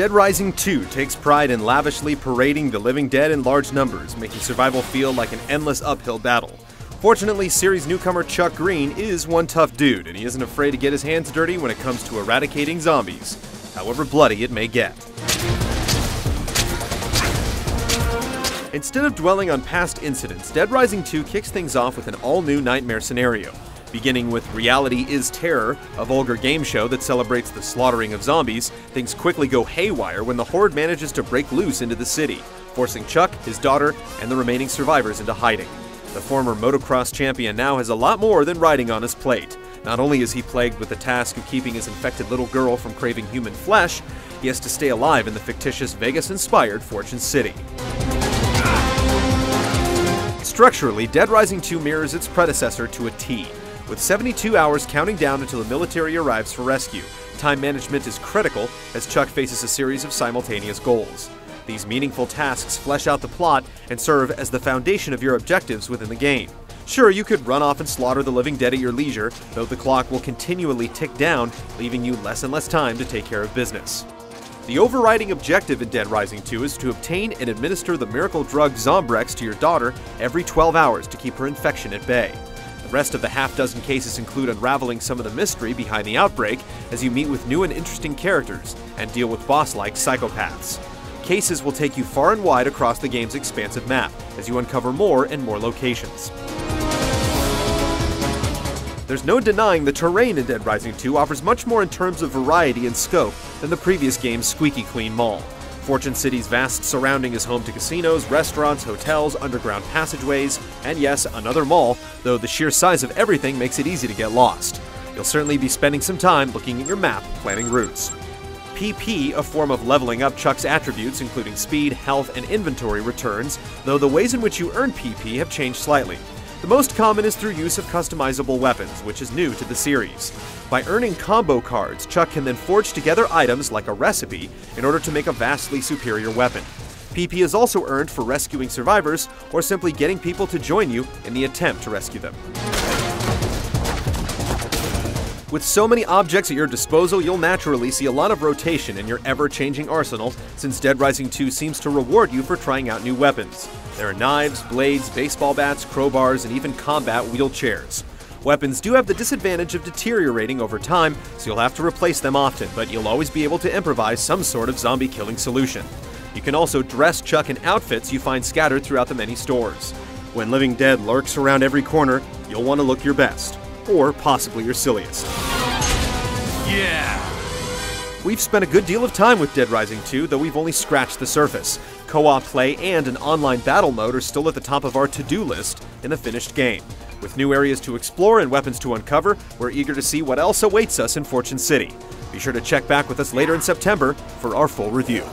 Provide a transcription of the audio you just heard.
Dead Rising 2 takes pride in lavishly parading the living dead in large numbers, making survival feel like an endless uphill battle. Fortunately, series newcomer Chuck Green is one tough dude, and he isn't afraid to get his hands dirty when it comes to eradicating zombies, however bloody it may get. Instead of dwelling on past incidents, Dead Rising 2 kicks things off with an all-new nightmare scenario. Beginning with Reality is Terror, a vulgar game show that celebrates the slaughtering of zombies, things quickly go haywire when the horde manages to break loose into the city, forcing Chuck, his daughter, and the remaining survivors into hiding. The former motocross champion now has a lot more than riding on his plate. Not only is he plagued with the task of keeping his infected little girl from craving human flesh, he has to stay alive in the fictitious Vegas-inspired Fortune City. Structurally, Dead Rising 2 mirrors its predecessor to a T, with 72 hours counting down until the military arrives for rescue. Time management is critical as Chuck faces a series of simultaneous goals. These meaningful tasks flesh out the plot and serve as the foundation of your objectives within the game. Sure, you could run off and slaughter the living dead at your leisure, though the clock will continually tick down, leaving you less and less time to take care of business. The overriding objective in Dead Rising 2 is to obtain and administer the miracle drug Zombrex to your daughter every 12 hours to keep her infection at bay. The rest of the half-dozen cases include unraveling some of the mystery behind the outbreak as you meet with new and interesting characters and deal with boss-like psychopaths. Cases will take you far and wide across the game's expansive map as you uncover more and more locations. There's no denying the terrain in Dead Rising 2 offers much more in terms of variety and scope than the previous game's squeaky clean mall. Fortune City's vast surrounding is home to casinos, restaurants, hotels, underground passageways, and yes, another mall, though the sheer size of everything makes it easy to get lost. You'll certainly be spending some time looking at your map, planning routes. PP, a form of leveling up Chuck's attributes including speed, health, and inventory returns, though the ways in which you earn PP have changed slightly. The most common is through use of customizable weapons, which is new to the series. By earning combo cards, Chuck can then forge together items like a recipe in order to make a vastly superior weapon. PP is also earned for rescuing survivors or simply getting people to join you in the attempt to rescue them. With so many objects at your disposal, you'll naturally see a lot of rotation in your ever-changing arsenal, since Dead Rising 2 seems to reward you for trying out new weapons. There are knives, blades, baseball bats, crowbars, and even combat wheelchairs. Weapons do have the disadvantage of deteriorating over time, so you'll have to replace them often, but you'll always be able to improvise some sort of zombie-killing solution. You can also dress Chuck in outfits you find scattered throughout the many stores. When Living Dead lurks around every corner, you'll want to look your best. Or possibly your silliest. Yeah! We've spent a good deal of time with Dead Rising 2, though we've only scratched the surface. Co-op play and an online battle mode are still at the top of our to-do list in the finished game. With new areas to explore and weapons to uncover, we're eager to see what else awaits us in Fortune City. Be sure to check back with us later in September for our full review.